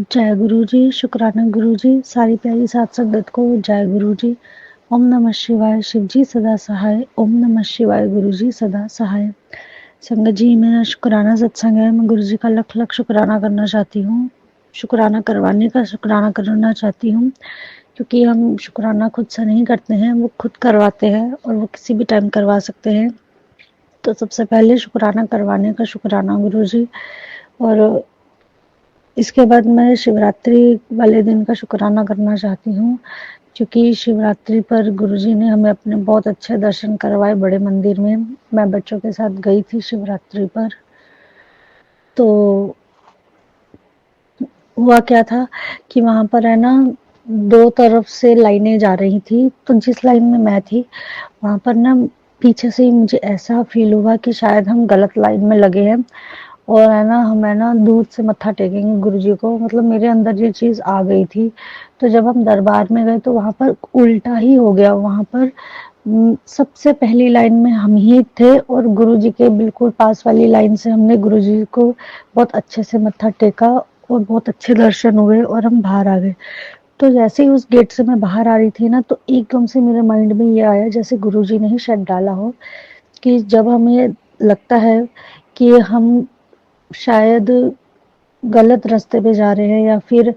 जय गुरु जी, शुक्राना गुरु जी, सारी प्यारी साथ संगत को जय गुरु जी। ओम नमः शिवाय, शिव जी सदा सहाय। ओम नमः शिवाय, गुरु जी सदा सहाय। संगत जी, मेरा शुक्राना सत्संग है। मैं गुरु जी का लख लख शुक्राना करना चाहती हूँ। शुक्राना करवाने का शुक्राना करना चाहती हूँ, क्योंकि हम शुक्राना खुद से नहीं करते हैं, वो खुद करवाते हैं और वो किसी भी टाइम करवा सकते हैं। तो सबसे पहले शुक्राना करवाने का शुक्राना गुरु जी। और इसके बाद मैं शिवरात्रि वाले दिन का शुक्राना करना चाहती हूँ, क्योंकि शिवरात्रि पर गुरुजी ने हमें अपने बहुत अच्छे दर्शन करवाए बड़े मंदिर में। मैं बच्चों के साथ गई थी शिवरात्रि पर। तो हुआ क्या था कि वहां पर है ना, दो तरफ से लाइनें जा रही थी। तो जिस लाइन में मैं थी वहां पर ना, पीछे से ही मुझे ऐसा फील हुआ कि शायद हम गलत लाइन में लगे हैं और है ना, हम है ना दूध से मत्था टेकेंगे गुरु जी को। मतलब मेरे अंदर ये चीज आ गई थी। तो जब हम दरबार में गए तो वहां पर उल्टा ही हो गया। वहां पर सबसे पहली लाइन में हम ही थे और गुरु जी के बिल्कुल पास वाली लाइन से हमने गुरु जी को बहुत अच्छे से मत्था टेका और बहुत अच्छे दर्शन हुए और हम बाहर आ गए। तो जैसे ही उस गेट से मैं बाहर आ रही थी ना, तो एकदम से मेरे माइंड में ये आया जैसे गुरु जी ने ही शायद डाला हो, कि जब हमें लगता है कि हम शायद गलत रास्ते पे जा रहे हैं, या फिर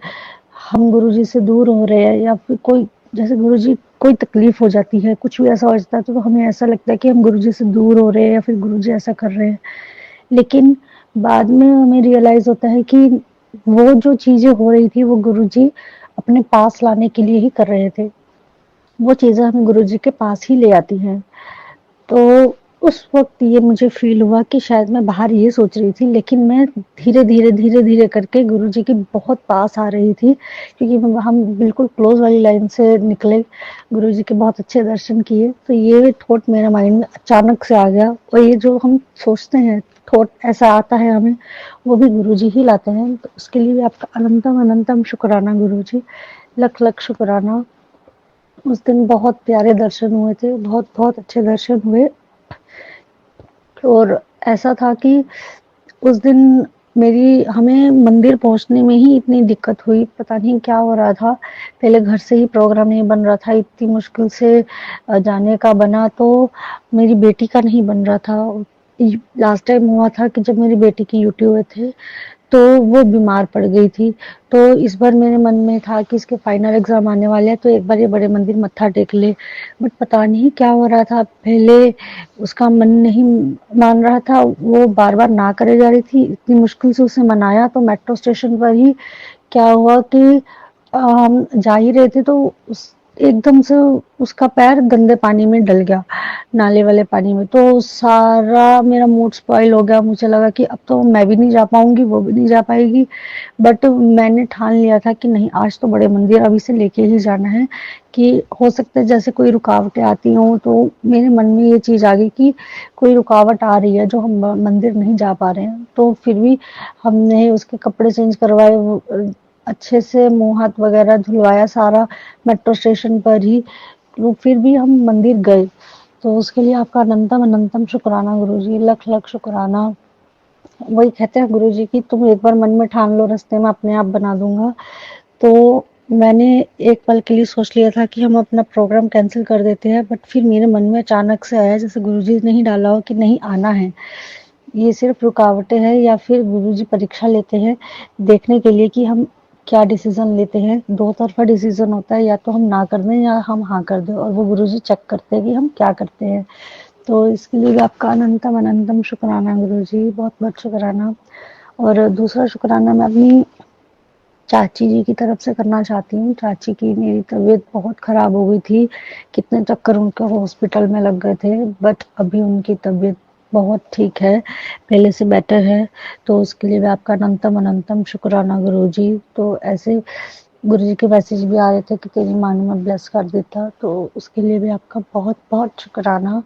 हम गुरुजी से दूर हो रहे हैं, या फिर कोई जैसे गुरुजी कोई तकलीफ हो जाती है, कुछ भी ऐसा हो जाता है, तो हमें ऐसा लगता है कि हम गुरुजी से दूर हो रहे हैं या फिर गुरुजी ऐसा कर रहे हैं। लेकिन बाद में हमें रियलाइज होता है कि वो जो चीजें हो रही थी वो गुरुजी अपने पास लाने के लिए ही कर रहे थे। वो चीजें हमें गुरुजी के पास ही ले आती हैं। तो उस वक़्त ये मुझे फ़ील हुआ कि शायद मैं बाहर ये सोच रही थी, लेकिन मैं धीरे-धीरे, धीरे-धीरे करके गुरुजी के बहुत पास आ रही थी, क्योंकि हम बिल्कुल क्लोज़ वाली लाइन से निकले, गुरुजी के बहुत अच्छे दर्शन किए। तो ये थॉट मेरे माइंड में अचानक से आ गया, और ये जो हम सोचते हैं, थॉट ऐसा आता है हमें, वो भी गुरुजी ही लाते हैं। तो उसके लिए भी आपका अनंतम, अनंतम शुक्राना गुरुजी, लख-लख शुक्राना। उस दिन बहुत प्यारे दर्शन हुए थे, बहुत-बहुत अच्छे दर्शन हुए। और ऐसा था कि उस दिन मेरी हमें मंदिर पहुंचने में ही इतनी दिक्कत हुई, पता नहीं क्या हो रहा था। पहले घर से ही प्रोग्राम नहीं बन रहा था, इतनी मुश्किल से जाने का बना, तो मेरी बेटी का नहीं बन रहा था। लास्ट टाइम हुआ था कि जब मेरी बेटी की यूटी हुए थे, तो वो बीमार पड़ गई थी। तो इस बार मेरे मन में था कि इसके फाइनल एग्जाम आने वाले हैं, तो एक बार ये बड़े मंदिर मत्था टेक ले। बट पता नहीं क्या हो रहा था, पहले उसका मन नहीं मान रहा था, वो बार बार ना करे जा रही थी। इतनी मुश्किल से उसे मनाया, तो मेट्रो स्टेशन पर ही क्या हुआ कि हम जा ही रहे थे, तो उस एकदम से उसका पैर गंदे पानी में डल गया, नाले वाले पानी में। तो सारा मेरा मूड स्पॉइल हो गया। मुझे लगा कि अब तो मैं भी नहीं जा पाऊंगी, वो भी नहीं जा पाएगी। बट मैंने ठान लिया था कि नहीं, आज तो बड़े मंदिर अभी से लेके ही जाना है। कि हो सकता है जैसे कोई रुकावटें आती हों, तो मेरे मन में ये चीज आ गई कि कोई रुकावट आ रही है जो हम मंदिर नहीं जा पा रहे हैं। तो फिर भी हमने उसके कपड़े चेंज करवाए, अच्छे से मुंह हाथ वगैरह धुलवाया सारा, मेट्रो स्टेशन पर ही। तो फिर भी हम मंदिर गए। तो उसके लिए आपका अनंतम अनंतम शुक्राना गुरुजी, लख लख शुक्राना। वही कहते हैं गुरुजी की तुम एक बार मन में ठान लो, रास्ते में अपने आप बना दूंगा। तो मैंने एक पल के लिए सोच लिया था कि हम अपना प्रोग्राम कैंसिल कर देते हैं, बट फिर मेरे मन में अचानक से आया जैसे गुरुजी ने ही डाला हो कि नहीं, आना है। ये सिर्फ रुकावटें हैं, या फिर गुरुजी परीक्षा लेते हैं देखने के लिए कि हम क्या डिसीजन लेते हैं। दो तरफा डिसीजन होता है, या तो हम ना कर दें या हम हाँ कर दें, और वो गुरुजी चेक करते हैं कि हम क्या करते हैं। तो इसके लिए भी आपका अनंतम अनंतम शुक्राना गुरुजी, बहुत बहुत शुक्राना। और दूसरा शुक्राना मैं अपनी चाची जी की तरफ से करना चाहती हूँ। चाची की मेरी तबीयत बहुत खराब हो गई थी, कितने चक्कर उनके हॉस्पिटल में लग गए थे, बट अभी उनकी तबीयत बहुत ठीक है, पहले से बेटर है। तो उसके लिए भी आपका अनंतम अनंतम शुक्राना गुरुजी। तो ऐसे गुरुजी के मैसेज भी आ रहे थे कि तेरी माँ ने मैं ब्लेस कर देता, तो उसके लिए भी आपका बहुत बहुत शुक्राना।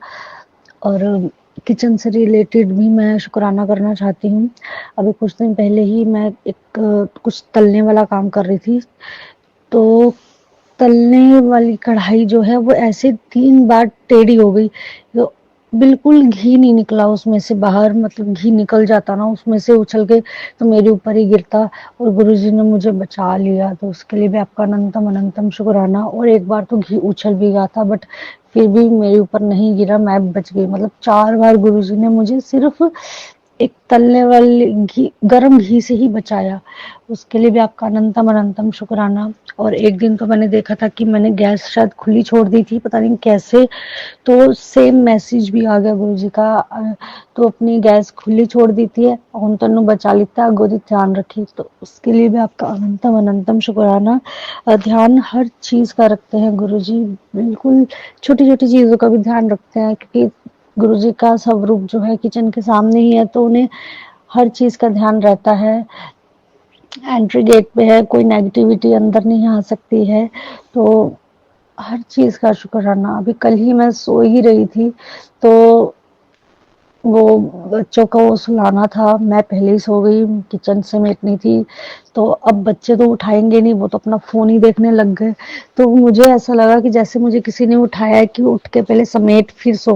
और किचन से रिलेटेड भी मैं शुक्राना करना चाहती हूँ। अभी कुछ दिन पहले ही मैं एक कुछ तलने वाला काम कर रही थी, तो तलने वाली कढ़ाई जो है वो ऐसे 3 बार टेढ़ी हो गई। तो बिल्कुल घी नहीं निकला उसमें से बाहर, मतलब घी निकल जाता ना उसमें से उछल के तो मेरे ऊपर ही गिरता, और गुरुजी ने मुझे बचा लिया, तो उसके लिए भी आपका अनंतम अनंतम शुक्राना। और एक बार तो घी उछल भी गया था, बट फिर भी मेरे ऊपर नहीं गिरा, मैं बच गई। मतलब 4 बार गुरुजी ने मुझे सिर्फ एक तलने वाले घी, गरम घी से ही बचाया। उसके लिए भी आपका अनंतम अनंतम शुक्राना। और एक दिन तो मैंने देखा था कि मैंने गैस शायद खुली छोड़ दी थी, पता नहीं कैसे, तो सेम मैसेज भी आ गया गुरुजी का, तो अपनी गैस खुली छोड़ देती है और तनु बचा लेता है, गोदी ध्यान रखी। तो उसके लिए भी आपका अनंतम अनंतम शुक्राना। ध्यान हर चीज का रखते हैं गुरुजी, बिल्कुल छोटी छोटी चीजों का भी ध्यान रखते हैं, क्योंकि गुरुजी का स्वरूप जो है किचन के सामने ही है, तो उन्हें हर चीज का ध्यान रहता है। एंट्री गेट पे है, कोई नेगेटिविटी अंदर नहीं आ सकती है, तो हर चीज का शुक्राना। अभी कल ही मैं सो ही रही थी, तो वो बच्चों को सुलाना था, मैं पहले ही सो गई, किचन समेटनी थी, तो अब बच्चे तो उठाएंगे नहीं, वो तो अपना फोन ही देखने लग गए। तो मुझे ऐसा लगा कि जैसे मुझे किसी ने उठाया है कि उठ के पहले समेट फिर सो।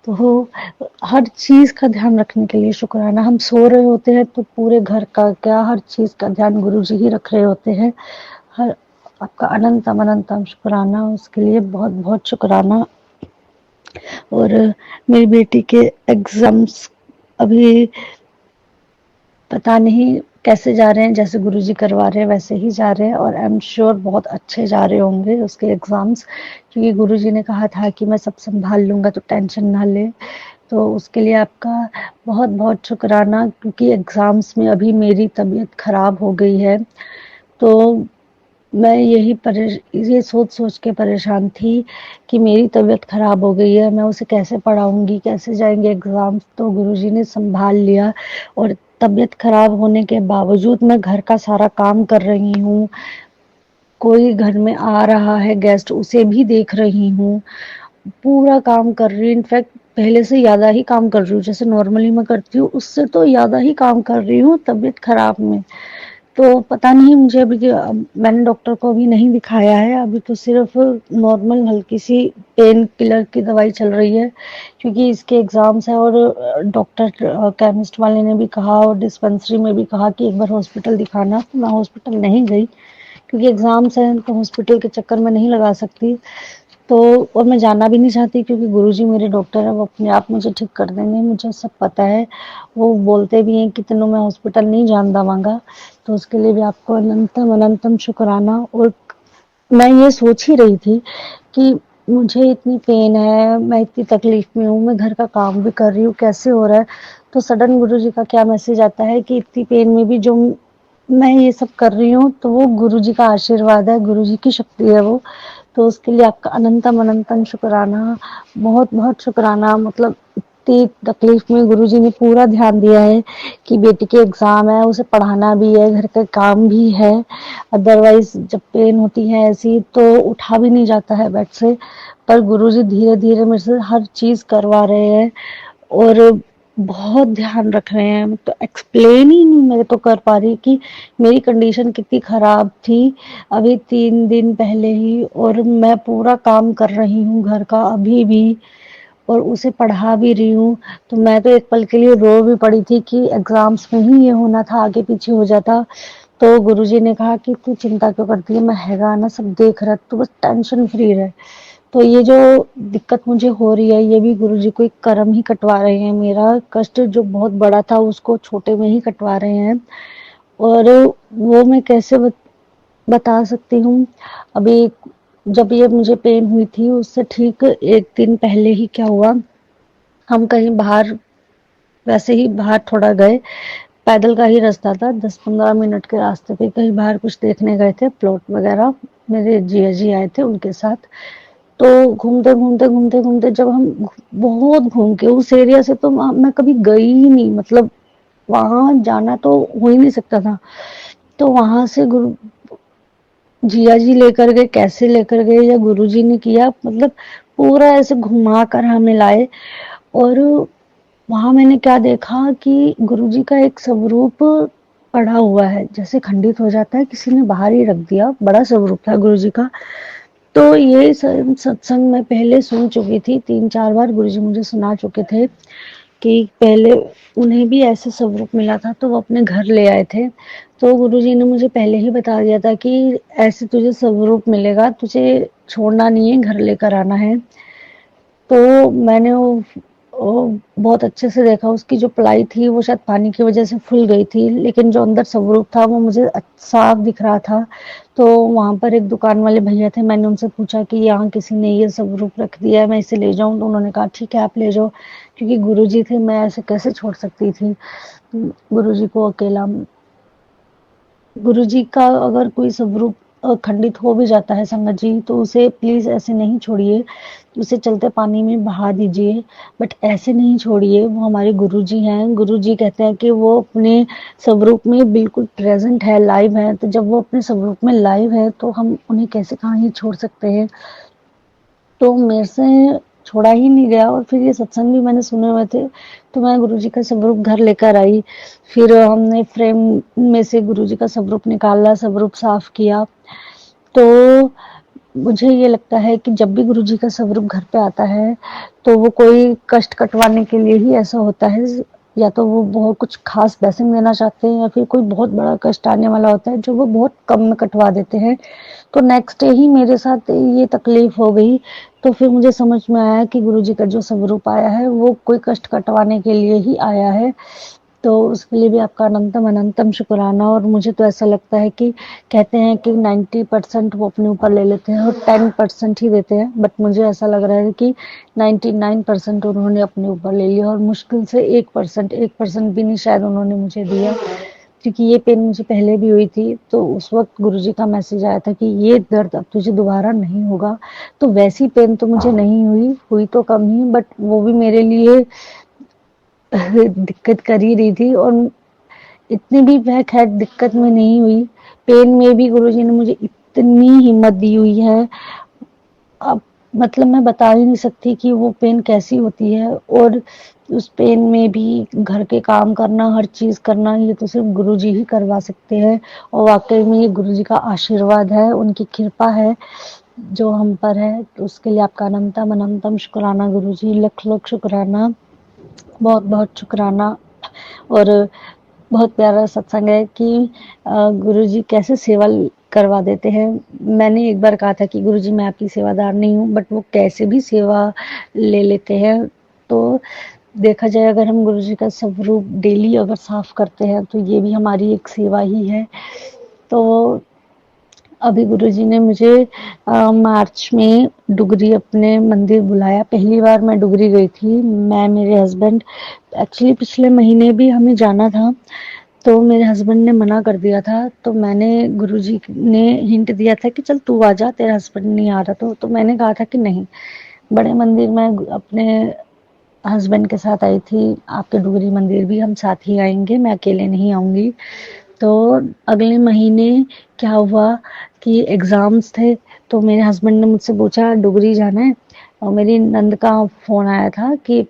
तो हर चीज का ध्यान रखने के लिए शुक्राना। हम सो रहे होते हैं तो पूरे घर का क्या, हर चीज का ध्यान गुरु जी ही रख रहे होते हैं। हर आपका अनंतम अनंतम शुक्राना, उसके लिए बहुत बहुत शुक्राना। और मेरी बेटी के एग्जाम्स अभी पता नहीं कैसे जा रहे हैं, जैसे गुरुजी करवा रहे हैं वैसे ही जा रहे हैं, और आई एम श्योर बहुत अच्छे जा रहे होंगे उसके एग्जाम्स, क्योंकि गुरुजी ने कहा था कि मैं सब संभाल लूंगा, तो टेंशन ना ले। तो उसके लिए आपका बहुत बहुत शुक्राना, क्योंकि एग्जाम्स में अभी मेरी तबीयत खराब हो गई है, तो मैं ये सोच-सोच के परेशान थी कि मेरी तबीयत खराब हो गई है, मैं उसे कैसे पढ़ाऊँगी, कैसे जाएँगे एग्ज़ाम्स। तो गुरुजी ने सँभाल लिया, और तबीयत खराब होने के बावजूद मैं घर का सारा काम कर रही हूँ। कोई घर में आ रहा है गेस्ट, उसे भी देख रही हूँ, पूरा काम कर रही हूँ। इनफैक्ट पहले से ज़्यादा ही काम कर रही हूँ, जैसे नॉर्मली मैं करती हूँ, उससे तो ज़्यादा ही काम कर रही हूँ तबीयत खराब में। तो पता नहीं मुझे अभी मैंने डॉक्टर को अभी नहीं दिखाया है, अभी तो सिर्फ नॉर्मल हल्की सी पेन किलर की दवाई चल रही है, क्योंकि इसके एग्जाम्स है। और डॉक्टर केमिस्ट वाले ने भी कहा और डिस्पेंसरी में भी कहा कि एक बार हॉस्पिटल दिखाना, तो मैं हॉस्पिटल नहीं गई, क्योंकि एग्जाम्स हैं तो हॉस्पिटल के चक्कर में नहीं लगा सकती। तो और मैं जाना भी नहीं चाहती, क्योंकि गुरुजी मेरे डॉक्टर है, वो अपने आप मुझे ठीक कर देंगे, मुझे सब पता है। वो बोलते भी हैं कि तेनों मैं हॉस्पिटल नहीं जान दवांगा। तो उसके लिए भी आपको अनंतम अनंतम शुक्राना। और मैं ये सोच ही रही थी कि मुझे इतनी पेन है, मैं इतनी तकलीफ में हूँ, मैं घर का काम भी कर रही हूँ, कैसे हो रहा है। तो सडन गुरुजी का क्या मैसेज आता है कि इतनी पेन में भी जो मैं ये सब कर रही हूँ, तो वो गुरुजी का आशीर्वाद है, गुरुजी की शक्ति है वो। तो उसके लिए आपका अनंतम अनंतम शुक्राना, बहुत बहुत शुक्राना। मतलब इतनी तकलीफ में गुरुजी ने पूरा ध्यान दिया है कि बेटी के एग्जाम है, उसे पढ़ाना भी है, घर का काम भी है। अदरवाइज जब पेन होती है ऐसी तो उठा भी नहीं जाता है बेड से, पर गुरुजी धीरे धीरे मेरे से हर चीज करवा रहे हैं, और बहुत ध्यान रख रहे हैं। तो एक्सप्लेन ही नहीं मैं तो कर पा रही कि मेरी कंडीशन कितनी खराब थी अभी 3 दिन पहले ही, और मैं पूरा काम कर रही हूँ घर का अभी भी, और उसे पढ़ा भी रही हूँ। तो मैं तो एक पल के लिए रो भी पड़ी थी कि एग्जाम्स में ही ये होना था, आगे पीछे हो जाता। तो गुरुजी ने कहा कि तू चिंता क्यों करती है, मैं हैगा ना, सब देख रहा, तू बस टेंशन फ्री रहे। तो ये जो दिक्कत मुझे हो रही है, ये भी गुरुजी कोई कर्म ही कटवा रहे हैं, मेरा कष्ट जो बहुत बड़ा था उसको छोटे में ही कटवा रहे हैं। और वो मैं कैसे बता सकती हूँ। अभी जब ये मुझे पेन हुई थी, उससे ठीक 1 दिन पहले ही क्या हुआ, हम कहीं बाहर, वैसे ही बाहर थोड़ा गए, पैदल का ही रास्ता था, 10-15 मिनट के रास्ते पे कहीं बाहर कुछ देखने गए थे, प्लॉट वगैरह, मेरे जिया जी आए थे उनके साथ। तो घूमते घूमते घूमते घूमते जब हम बहुत घूम के उस एरिया से, तो मैं कभी गई ही नहीं, मतलब वहां जाना तो हो ही नहीं सकता था। तो वहां से गुरु जिया जी लेकर गए, कैसे लेकर गए या गुरुजी ने किया, मतलब पूरा ऐसे घुमा कर हमें लाए। और वहां मैंने क्या देखा कि गुरुजी का एक स्वरूप पड़ा हुआ है, जैसे खंडित हो जाता है, किसी ने बाहर ही रख दिया, बड़ा स्वरूप था गुरुजी का। तो ये सत्संग मैं पहले सुन चुकी थी, 3-4 बार गुरुजी मुझे सुना चुके थे कि पहले उन्हें भी ऐसे स्वरूप मिला था तो वो अपने घर ले आए थे। तो गुरुजी ने मुझे पहले ही बता दिया था कि ऐसे तुझे स्वरूप मिलेगा, तुझे छोड़ना नहीं है, घर लेकर आना है। तो मैंने वो बहुत अच्छे से देखा, उसकी जो प्लाई थी वो शायद पानी की वजह से फूल गई थी, लेकिन जो अंदर स्वरूप था वो मुझे साफ दिख रहा था। तो वहाँ पर एक दुकान वाले भैया थे, मैंने उनसे पूछा कि यहाँ किसी ने ये स्वरूप रख दिया है, मैं इसे ले जाऊँ? तो उन्होंने कहा ठीक है आप ले जाओ, क्योंकि गुरुजी थे, मैं ऐसे कैसे छोड़ सकती थी गुरुजी को अकेला। गुरुजी का अगर कोई स्वरूप खंडित हो भी जाता है संगत जी, तो उसे प्लीज ऐसे नहीं छोड़िए, उसे चलते पानी में बहा दीजिए, बट ऐसे नहीं छोड़िए। वो हमारे गुरुजी हैं, गुरुजी कहते हैं कि वो अपने स्वरूप में बिल्कुल प्रेजेंट है, लाइव है। तो जब वो अपने स्वरूप में लाइव है तो हम उन्हें कैसे कहाँ ही छोड़ सकते हैं। तो मेरे से छोड़ा ही नहीं गया, और फिर ये सत्संग भी मैंने सुने हुए थे, तो मैं गुरुजी का स्वरूप घर लेकर आई। फिर हमने फ्रेम में से गुरुजी का स्वरूप निकाला, स्वरूप साफ किया। तो मुझे ये लगता है कि जब भी गुरुजी का स्वरूप घर पे आता है तो वो कोई कष्ट कटवाने के लिए ही ऐसा होता है, या तो वो बहुत कुछ खास ब्लेसिंग देना चाहते हैं, या फिर कोई बहुत बड़ा कष्ट आने वाला होता है जो वो बहुत कम में कटवा देते हैं। तो नेक्स्ट डे ही मेरे साथ ये तकलीफ हो गई। तो फिर मुझे समझ में आया कि गुरुजी का जो स्वरूप आया है वो कोई कष्ट कटवाने के लिए ही आया है। तो उसके लिए भी आपका अनंतम अनंतम शुक्राना। और मुझे तो ऐसा लगता है कि कहते हैं कि 90% वो अपने ऊपर ले लेते हैं और 10% ही देते हैं, बट मुझे ऐसा लग रहा है कि 99% उन्होंने अपने ऊपर ले लिया, और मुश्किल से 1% भी नहीं शायद उन्होंने मुझे दिया, क्योंकि ये पेन मुझे पहले भी हुई थी। तो उस वक्त गुरुजी का मैसेज आया था कि ये दर्द अब तुझे दोबारा नहीं होगा। तो वैसी पेन तो मुझे नहीं हुई तो कम ही, बट वो भी मेरे लिए दिक्कत कर ही रही थी, और इतनी भी वह खैर दिक्कत में नहीं हुई। पेन में भी गुरुजी ने मुझे इतनी हिम्मत दी हुई है, अब मतलब मैं बता ही नहीं सकती कि वो पेन कैसी होती है। और उस पेन में भी घर के काम करना, हर चीज करना, ये तो सिर्फ गुरुजी ही करवा सकते हैं। और वाकई में ये गुरुजी का आशीर्वाद है, उनकी कृपा है जो हम पर है। तो उसके लिए आपका अनंतम अनंतम शुक्राना गुरुजी, लख लख शुक्राना, बहुत बहुत शुक्राना। और बहुत प्यारा सत्संग है कि गुरुजी कैसे सेवा करवा देते हैं। मैंने एक बार कहा था कि गुरुजी मैं आपकी सेवादार नहीं हूँ, बट वो कैसे भी सेवा ले लेते हैं। तो देखा जाए, अगर हम गुरुजी का स्वरूप डेली अगर साफ करते हैं तो ये भी हमारी एक सेवा ही है। तो अभी गुरुजी ने मुझे मार्च में डुगरी अपने मंदिर बुलाया। पहली बार मैं डुगरी गई थी, मैं मेरे हस्बैंड। एक्चुअली पिछले महीने भी हमें जाना था, तो मेरे हस्बैंड ने मना कर दिया था। तो मैंने गुरुजी ने हिंट दिया था कि चल तू आ जा, तेरा हस्बैंड नहीं आ रहा। तो मैंने कहा था कि नहीं, बड़े मंदिर में अपने हस्बैंड के साथ आई थी, आपके डुगरी मंदिर भी हम साथ ही आएंगे, मैं अकेले नहीं आऊंगी। तो अगले महीने क्या हुआ कि एग्जाम्स थे, तो मेरे हस्बैंड ने मुझसे पूछा डुगरी जाना है, और मेरी नंद का फोन आया था कि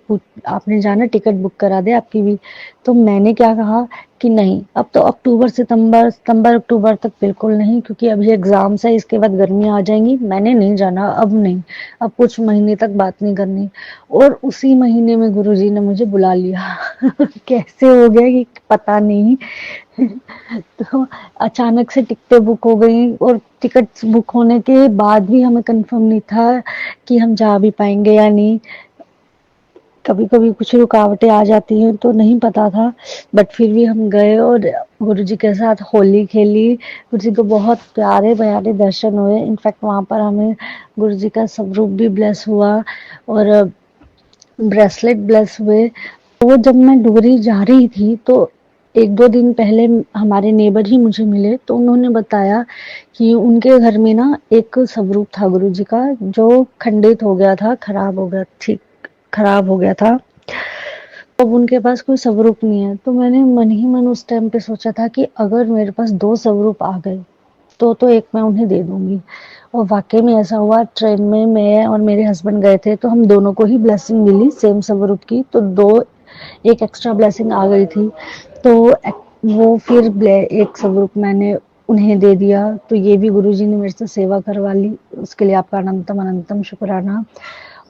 आपने जाना, टिकट बुक करा दे आपकी भी। तो मैंने क्या कहा कि नहीं, अब तो अक्टूबर सितंबर अक्टूबर तक बिल्कुल नहीं, क्योंकि अभी एग्जाम्स है, इसके बाद गर्मियां आ जाएंगी, मैंने नहीं जाना, अब नहीं, अब कुछ महीने तक बात नहीं करनी। और उसी महीने में गुरुजी ने मुझे बुला लिया कैसे हो गया कि पता नहीं तो अचानक से टिकटें बुक हो गई, और टिकट्स बुक होने के बाद भी हमें कंफर्म नहीं था कि हम जा भी पाएंगे या नहीं। कभी कभी कुछ रुकावटें आ जाती हैं तो नहीं पता था, बट फिर भी हम गए और गुरुजी के साथ होली खेली। गुरुजी को बहुत प्यारे प्यारे दर्शन हुए। इनफैक्ट वहां पर हमें गुरुजी का स्वरूप भी ब्लेस हुआ, और ब्रेसलेट ब्लेस हुए। वो जब मैं डुगरी जा रही थी तो 1-2 दिन पहले हमारे नेबर ही मुझे मिले, तो उन्होंने बताया कि उनके घर में ना एक स्वरूप था गुरुजी का, जो खंडित हो गया था, खराब हो गया था। अब उनके पास कोई स्वरूप नहीं है। तो मैंने मन ही मन उस टाइम पे सोचा था कि अगर मेरे पास 2 स्वरूप आ गए तो एक मैं उन्हें दे दूंगी। और वाकई में ऐसा हुआ। ट्रेन में मैं और मेरे हस्बैंड गए थे, तो हम दोनों को ही ब्लेसिंग मिली सेम स्वरूप की, तो एक एक्स्ट्रा ब्लेसिंग आ गई थी। तो वो फिर एक स्वरूप मैंने उन्हें दे दिया, तो ये भी गुरुजी ने मेरे से सेवा करवा ली, उसके लिए आपका अनंतम अनंतम शुक्राना।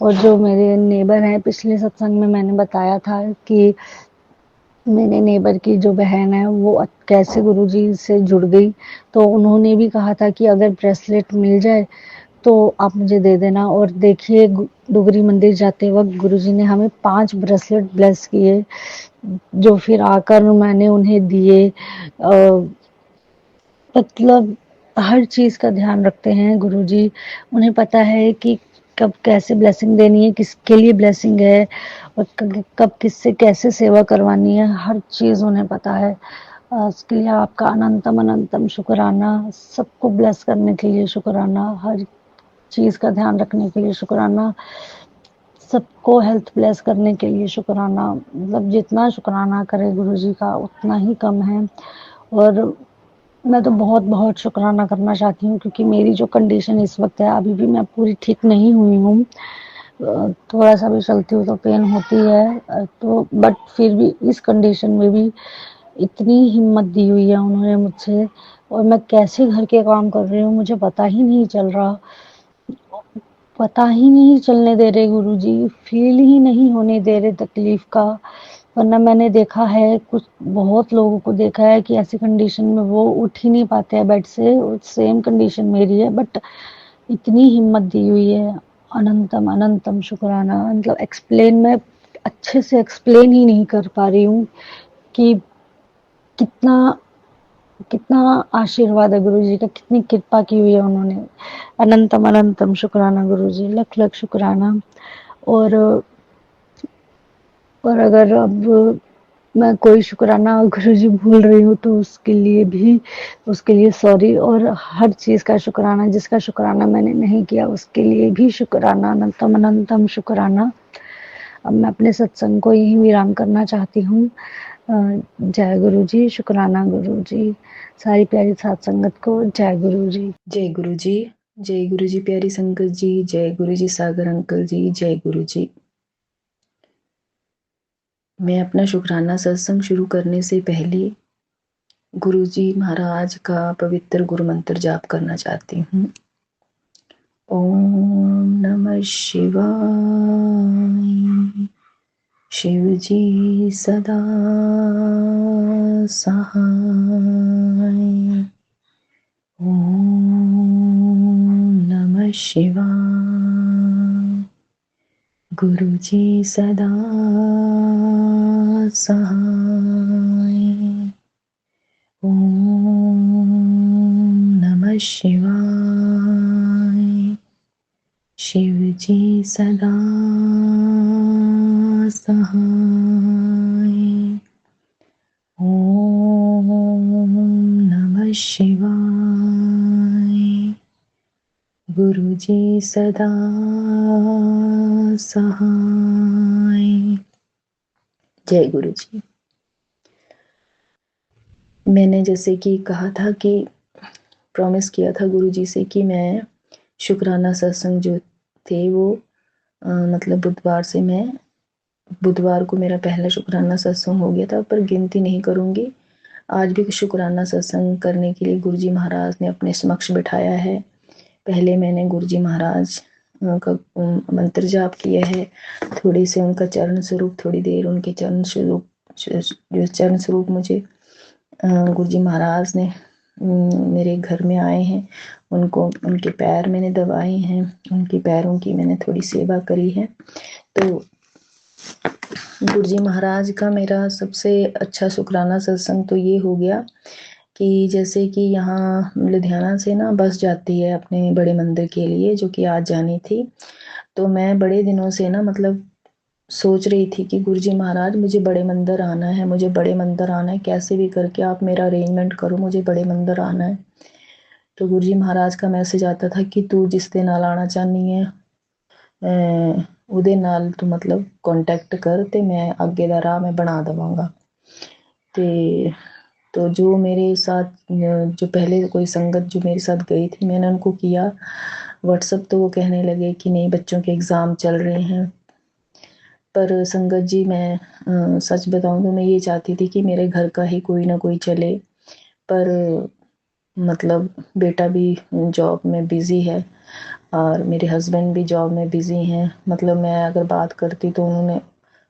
और जो मेरे नेबर हैं, पिछले सत्संग में मैंने बताया था कि मेरे नेबर की जो बहन है वो कैसे गुरुजी से जुड़ गई, तो उन्होंने भी कहा था कि अगर ब्रेसलेट मिल जाए तो आप मुझे दे देना। और देखिए डुगरी मंदिर जाते वक्त गुरुजी ने हमें 5 ब्रेसलेट ब्लेस किए, जो फिर आकर मैंने उन्हें दिए। मतलब हर चीज का ध्यान रखते हैं गुरुजी, उन्हें पता है कि कब कैसे ब्लेसिंग देनी है, किसके लिए ब्लेसिंग है, और कब किससे कैसे सेवा करवानी है, हर चीज उन्हें पता है। उसके लिए आपका अनंतम अनंतम शुक्राना, सबको ब्लेस करने के लिए शुक्राना, हर चीज का ध्यान रखने के लिए शुक्राना, सबको हेल्थ ब्लेस करने के लिए शुक्राना। मतलब जितना शुक्राना करे गुरुजी का उतना ही कम है। और मैं तो बहुत बहुत शुक्राना करना चाहती हूँ, क्योंकि मेरी जो कंडीशन इस वक्त है, अभी भी मैं पूरी ठीक नहीं हुई हूँ। थोड़ा सा भी चलती हूँ तो पेन होती है, तो बट फिर भी इस कंडीशन में भी इतनी हिम्मत दी हुई है उन्होंने मुझसे, और मैं कैसे घर के काम कर रही हूँ मुझे पता ही नहीं चल रहा, पता ही नहीं चलने दे रहे गुरुजी, फील ही नहीं होने दे रहे तकलीफ का। वरना मैंने देखा है, कुछ बहुत लोगों को देखा है कि ऐसी कंडीशन में वो उठ ही नहीं पाते हैं बेड से, सेम कंडीशन मेरी है, बट इतनी हिम्मत दी हुई है। अनंतम अनंतम शुक्राना, मतलब एक्सप्लेन मैं अच्छे से एक्सप्लेन ही नहीं कर पा रही हूँ कि कितना कितना आशीर्वाद है गुरुजी का, कितनी कृपा की हुई है उन्होंने। अनंतम अनंतम शुक्राना गुरुजी, लख लख शुक्राना। और अगर अब मैं कोई शुक्राना गुरुजी भूल रही हूँ तो उसके लिए सॉरी। और हर चीज का शुक्राना, जिसका शुक्राना मैंने नहीं किया उसके लिए भी शुक्राना, अनंतम अनंतम शुक्राना। अब मैं अपने सत्संग को यही विराम करना चाहती हूँ। जय गुरु जी, शुक्राना गुरु जी, सारी प्यारी साथ संगत को जय गुरु जी। जय गुरु जी, जय गुरु जी प्यारी संगत जी, जय गुरु जी सागर अंकल जी, जय गुरु जी। मैं अपना शुक्राना सत्संग शुरू करने से पहले गुरु जी महाराज का पवित्र गुरु मंत्र जाप करना चाहती हूँ। ओम नमः शिवाय। शिव जी सदा सहाय। ओम नमः शिवाय। गुरु जी सदा सहाय। ओम नमः शिवाय। शिव जी सदा सहाय। ओम नमः शिवाय। गुरु जी सदा सहाय। जय गुरु जी। मैंने जैसे कि कहा था कि प्रॉमिस किया था गुरु जी से कि मैं शुक्राना सत्संग जो थे वो मतलब बुधवार को मेरा पहला शुक्राना सत्संग हो गया था, पर गिनती नहीं करूँगी। आज भी शुक्राना सत्संग करने के लिए गुरु जी महाराज ने अपने समक्ष बिठाया है। पहले मैंने गुरु जी महाराज का मंत्र जाप किया है, थोड़ी से उनका चरण स्वरूप, थोड़ी देर उनके चरण स्वरूप, जो चरण स्वरूप मुझे गुरु जी महाराज ने मेरे घर में आए हैं, उनको उनके पैर मैंने दबाए हैं, उनके पैरों की मैंने थोड़ी सेवा करी है। तो गुरु जी महाराज का मेरा सबसे अच्छा शुक्राना सत्संग तो ये हो गया कि जैसे कि यहाँ लुधियाना से ना बस जाती है अपने बड़े मंदिर के लिए, जो कि आज जानी थी। तो मैं बड़े दिनों से ना मतलब सोच रही थी कि गुरु जी महाराज मुझे बड़े मंदिर आना है, मुझे बड़े मंदिर आना है, कैसे भी करके आप मेरा अरेंजमेंट करो, मुझे बड़े मंदिर आना है। तो गुरु जी महाराज का मैसेज आता था कि तू जिस दे नाल आना चाहनी है ਉਹਦੇ ਨਾਲ ਤੂੰ ਮਤਲਬ कांटेक्ट कर ते मैं आगे दा राह मैं बना देवांगा। ते तो जो मेरे साथ जो पहले कोई संगत जो मेरे साथ गई थी, मैंने उनको किया व्हाट्सअप, तो वो कहने लगे कि नहीं बच्चों के एग्ज़ाम चल रहे हैं। पर संगत जी मैं सच बताऊं तो मैं ये चाहती थी कि मेरे घर का ही कोई ना कोई चले, पर मतलब बेटा भी जॉब में बिज़ी है और मेरे हस्बैंड भी जॉब में बिज़ी हैं। मतलब मैं अगर बात करती तो उन्होंने,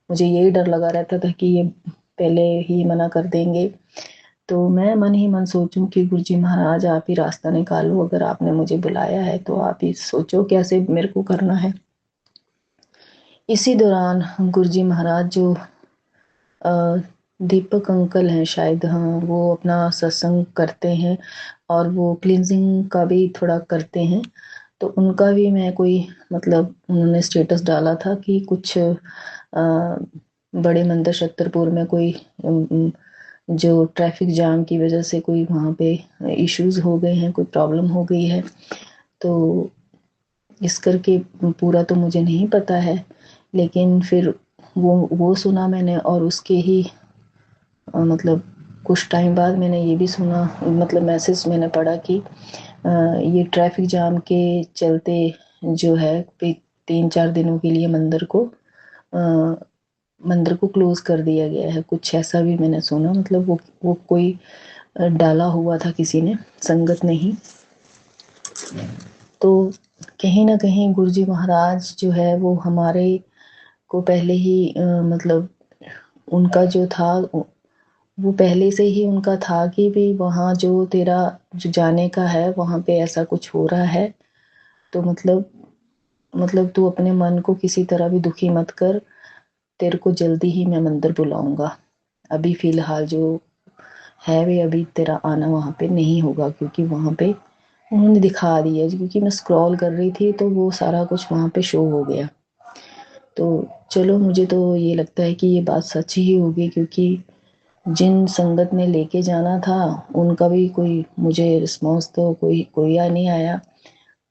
मुझे यही डर लगा रहता था कि ये पहले ही मना कर देंगे। तो मैं मन ही मन सोचूं कि गुरुजी महाराज आप ही रास्ता निकालो, अगर आपने मुझे बुलाया है तो आप ही सोचो कैसे मेरे को करना है। इसी दौरान गुरुजी महाराज जो दीपक अंकल हैं शायद, हाँ, वो अपना सत्संग करते हैं और वो क्लींजिंग का भी थोड़ा करते हैं। तो उनका भी मैं कोई, मतलब उन्होंने स्टेटस डाला था कि कुछ बड़े मंदिर छतरपुर में कोई जो ट्रैफिक जाम की वजह से कोई वहाँ पे इश्यूज हो गए हैं, कोई प्रॉब्लम हो गई है। तो इस करके पूरा तो मुझे नहीं पता है, लेकिन फिर वो सुना मैंने और उसके ही मतलब कुछ टाइम बाद मैंने ये भी सुना, मतलब मैसेज मैंने पढ़ा कि ये ट्रैफिक जाम के चलते जो है 3-4 दिनों के लिए मंदिर को क्लोज कर दिया गया है, कुछ ऐसा भी मैंने सुना। मतलब वो कोई डाला हुआ था किसी ने, संगत ने ही। तो कहीं ना कहीं गुरुजी महाराज जो है वो हमारे को पहले ही मतलब उनका जो था वो पहले से ही उनका था कि भी वहाँ जो तेरा जो जाने का है वहाँ पे ऐसा कुछ हो रहा है। तो मतलब तू अपने मन को किसी तरह भी दुखी मत कर, तेरे को जल्दी ही मैं मंदिर बुलाऊंगा। अभी फिलहाल जो है वे अभी तेरा आना वहाँ पे नहीं होगा, क्योंकि वहाँ पे उन्होंने दिखा दिया, क्योंकि मैं स्क्रॉल कर रही थी तो वो सारा कुछ वहाँ पे शो हो गया। तो चलो, मुझे तो ये लगता है कि ये बात सच ही होगी, क्योंकि जिन संगत ने लेके जाना था उनका भी कोई मुझे रिस्पॉन्स तो कोई नहीं आया।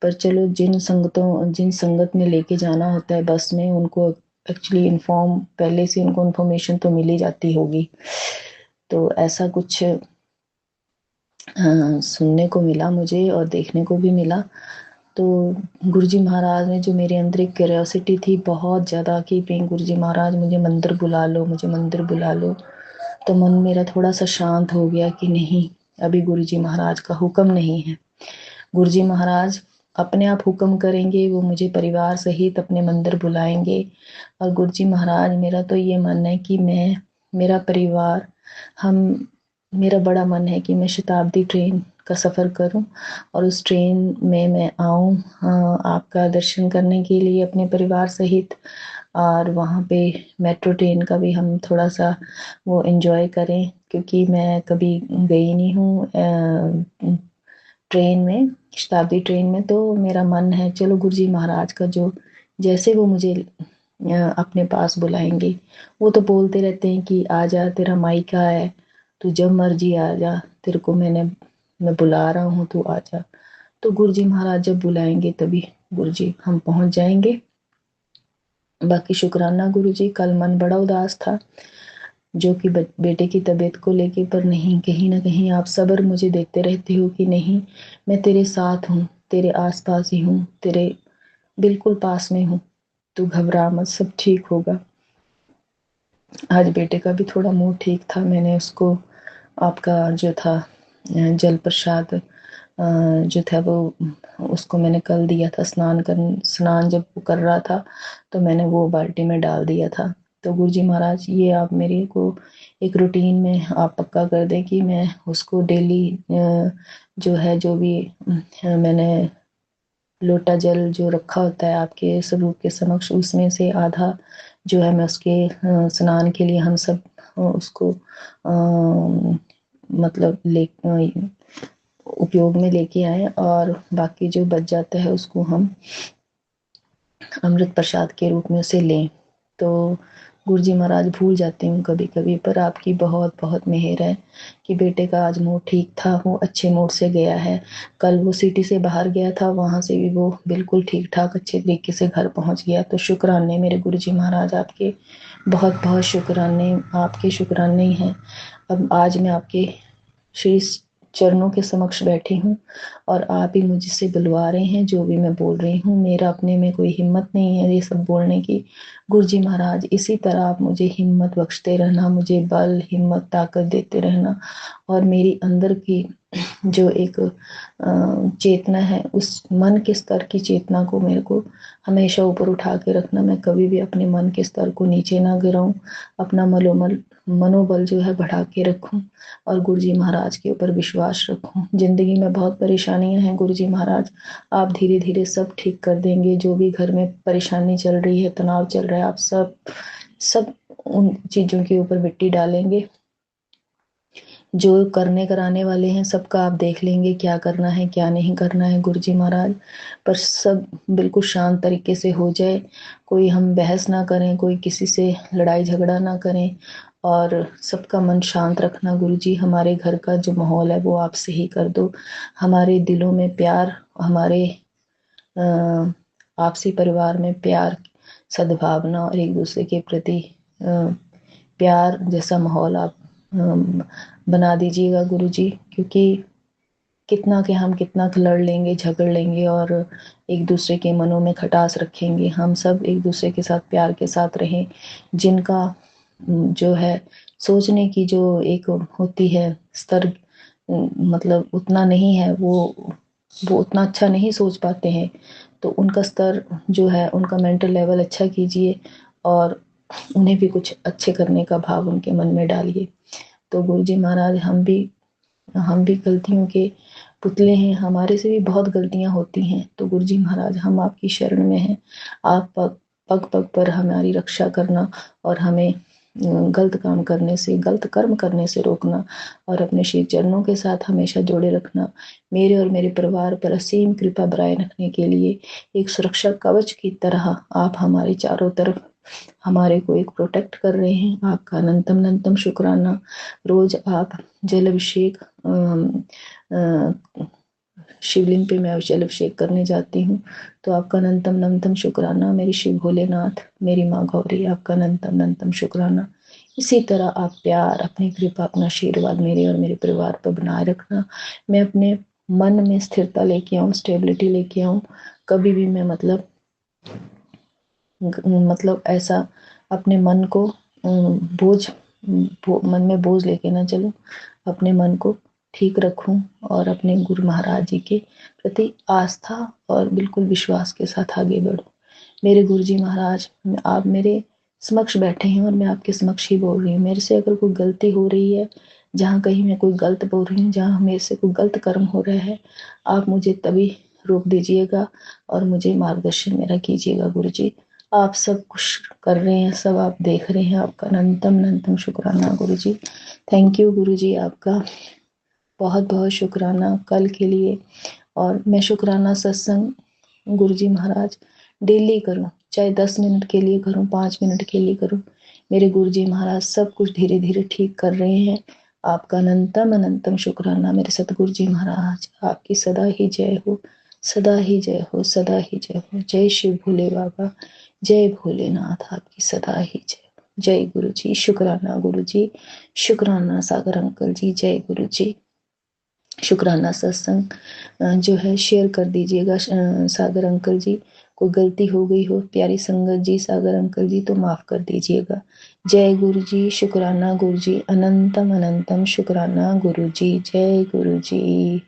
पर चलो, जिन संगत ने लेके जाना होता है बस में, उनको एक्चुअली इन्फॉर्म पहले से उनको इन्फॉर्मेशन तो मिल ही जाती होगी। तो ऐसा कुछ सुनने को मिला मुझे और देखने को भी मिला। तो गुरुजी महाराज ने जो मेरे अंदर एक क्यूरियोसिटी थी बहुत ज़्यादा कि भाई गुरुजी महाराज मुझे मंदिर बुला लो, मुझे मंदिर बुला लो, तो मन मेरा थोड़ा सा शांत हो गया कि नहीं, अभी गुरुजी महाराज का हुक्म नहीं है। गुरुजी महाराज अपने आप हुक्म करेंगे, वो मुझे परिवार सहित अपने मंदिर बुलाएंगे। और गुरुजी महाराज, मेरा तो ये मन है कि मेरा परिवार, हम मेरा बड़ा मन है कि मैं शताब्दी ट्रेन का सफ़र करूं और उस ट्रेन में मैं आऊं आपका दर्शन करने के लिए अपने परिवार सहित। और वहाँ पे मेट्रो ट्रेन का भी हम थोड़ा सा वो एंजॉय करें, क्योंकि मैं कभी गई नहीं हूँ ट्रेन में, शताब्दी ट्रेन में। तो मेरा मन है, चलो गुरुजी महाराज का जो जैसे वो मुझे अपने पास बुलाएंगे। वो तो बोलते रहते हैं कि आ जा, तेरा मायका है, तू जब मर्जी आ जा, तेरे को मैं बुला रहा हूँ, तू आ जा। तो गुरुजी महाराज जब बुलाएंगे तभी गुरुजी हम पहुंच जाएंगे। बाकी शुक्राना गुरुजी, कल मन बड़ा उदास था जो कि बेटे की तबीयत को लेके, पर नहीं, कहीं ना कहीं आप सब्र मुझे देते रहते हो कि नहीं, मैं तेरे साथ हूँ, तेरे आसपास ही हूँ, तेरे बिल्कुल पास में हूँ, तू घबरा मत, सब ठीक होगा। आज बेटे का भी थोड़ा मूड ठीक था, मैंने उसको आपका जो था जल प्रसाद जो था वो उसको मैंने कल दिया था, स्नान जब वो कर रहा था तो मैंने वो बाल्टी में डाल दिया था। तो गुरुजी महाराज, ये आप मेरे को एक रूटीन में आप पक्का कर दें कि मैं उसको डेली जो है, जो भी मैंने लोटा जल जो रखा होता है आपके स्वरूप के समक्ष, उसमें से आधा जो है मैं उसके स्नान के लिए हम सब उसको मतलब उपयोग में लेके आए, और बाकी जो बच जाता है उसको हम अमृत प्रसाद के रूप में उसे लें। तो गुरुजी महाराज, भूल जाती हूँ कभी कभी, पर आपकी बहुत बहुत मेहर है कि बेटे का आज मूड ठीक था, वो अच्छे मूड से गया है। कल वो सिटी से बाहर गया था, वहां से भी वो बिल्कुल ठीक ठाक अच्छे तरीके से घर पहुंच गया। तो शुक्राने मेरे गुरुजी महाराज आपके, बहुत बहुत शुक्राने, आपके शुक्राने ही हैं। अब आज मैं आपके श्री चरणों के समक्ष बैठी हूँ और आप ही मुझसे बुलवा रहे हैं, जो भी मैं बोल रही हूँ मेरा अपने में कोई हिम्मत नहीं है ये सब बोलने की। गुरुजी महाराज, इसी तरह आप मुझे हिम्मत बख्शते रहना, मुझे बल हिम्मत ताकत देते रहना, और मेरी अंदर की जो एक चेतना है, उस मन के स्तर की चेतना को मेरे को हमेशा ऊपर उठा के रखना। मैं कभी भी अपने मन के स्तर को नीचे ना गिराऊं, अपना मनोबल जो है बढ़ा के रखूं और गुरु जी महाराज के ऊपर विश्वास रखूं। जिंदगी में बहुत परेशानियां हैं गुरु जी महाराज, आप धीरे धीरे सब ठीक कर देंगे। जो भी घर में परेशानी चल रही है, तनाव चल रहा है, आप सब सब उन चीजों के ऊपर मिट्टी डालेंगे। जो करने कराने वाले हैं सबका आप देख लेंगे, क्या करना है क्या नहीं करना है गुरु जी महाराज। पर सब बिल्कुल शांत तरीके से हो जाए, कोई हम बहस ना करें, कोई किसी से लड़ाई झगड़ा ना करें, और सबका मन शांत रखना गुरु जी। हमारे घर का जो माहौल है वो आप सही कर दो, हमारे दिलों में प्यार, हमारे आपसी परिवार में प्यार, सद्भावना और एक दूसरे के प्रति प्यार जैसा माहौल आप बना दीजिएगा गुरु जी। क्योंकि कितना के हम कितना लड़ लेंगे, झगड़ लेंगे और एक दूसरे के मनों में खटास रखेंगे। हम सब एक दूसरे के साथ प्यार के साथ रहें। जिनका जो है सोचने की जो एक होती है स्तर, मतलब उतना नहीं है, वो उतना अच्छा नहीं सोच पाते हैं, तो उनका स्तर जो है, उनका मेंटल लेवल अच्छा कीजिए और उन्हें भी कुछ अच्छे करने का भाव उनके मन में डालिए। तो गुरु जी महाराज, हम भी गलतियों के पुतले हैं, हमारे से भी बहुत गलतियां होती हैं। तो गुरु जी महाराज, हम आपकी शरण में हैं। आप पग पग पग पर हमारी रक्षा करना और हमें गलत काम करने से, गलत कर्म करने से रोकना और अपने श्री चरणों के साथ हमेशा जोड़े रखना। मेरे और मेरे परिवार पर असीम कृपा बनाए रखने के लिए एक सुरक्षा कवच की तरह आप हमारे चारों तरफ हमारे को एक प्रोटेक्ट कर रहे हैं। आपका अनंतम अनंतम शुक्राना। रोज आप जल अभिषेक, शिवलिंग पे मैं जल अभिषेक करने जाती हूँ, तो आपका अनंतम अनंतम शुक्राना। मेरी शिव भोलेनाथ, मेरी माँ गौरी, आपका अनंतम अनंतम शुक्राना। इसी तरह आप प्यार, अपनी कृपा, अपना आशीर्वाद मेरे और मेरे परिवार पर बनाए रखना। मैं अपने मन में स्थिरता लेके आऊँ, स्टेबिलिटी लेके आऊँ। कभी भी मैं मतलब ऐसा अपने मन को मन में बोझ लेके ना चलूं, अपने मन को ठीक रखूं और अपने गुरु महाराज जी के प्रति आस्था और बिल्कुल विश्वास के साथ आगे बढ़ूं। मेरे गुरु जी महाराज, आप मेरे समक्ष बैठे हैं और मैं आपके समक्ष ही बोल रही हूँ। मेरे से अगर कोई गलती हो रही है, जहाँ कहीं मैं कोई गलत बोल रही हूँ, जहाँ मेरे से कोई गलत कर्म हो रहा है, आप मुझे तभी रोक दीजिएगा और मुझे मार्गदर्शन मेरा कीजिएगा गुरु जी। आप सब कुछ कर रहे हैं, सब आप देख रहे हैं। आपका अनंतम अनंतम शुक्राना गुरु जी। थैंक यू गुरु जी, आपका बहुत बहुत शुक्राना कल के लिए। और मैं शुक्राना सत्संग गुरु जी महाराज डेली करूं, चाहे 10 मिनट के लिए करूं, 5 मिनट के लिए करूं, मेरे गुरु जी महाराज सब कुछ धीरे धीरे ठीक कर रहे हैं। आपका अनंतम अनंतम शुक्राना मेरे सतगुरु जी महाराज। आपकी सदा ही जय हो, सदा ही जय हो, सदा ही जय हो। जय शिव भोले बाबा, जय भोलेनाथ, आपकी सदा ही जय हो। जय गुरु जी, शुक्राना गुरु जी, शुक्राना सागर अंकल जी, जय गुरु जी। शुक्राना सत्संग जो है शेयर कर दीजिएगा सागर अंकल जी। कोई गलती हो गई हो प्यारी संगत जी, सागर अंकल जी, तो माफ कर दीजिएगा। जय गुरु जी, शुक्राना गुरु जी, अनंतम अनंतम शुक्राना गुरु जी, जय गुरु जी।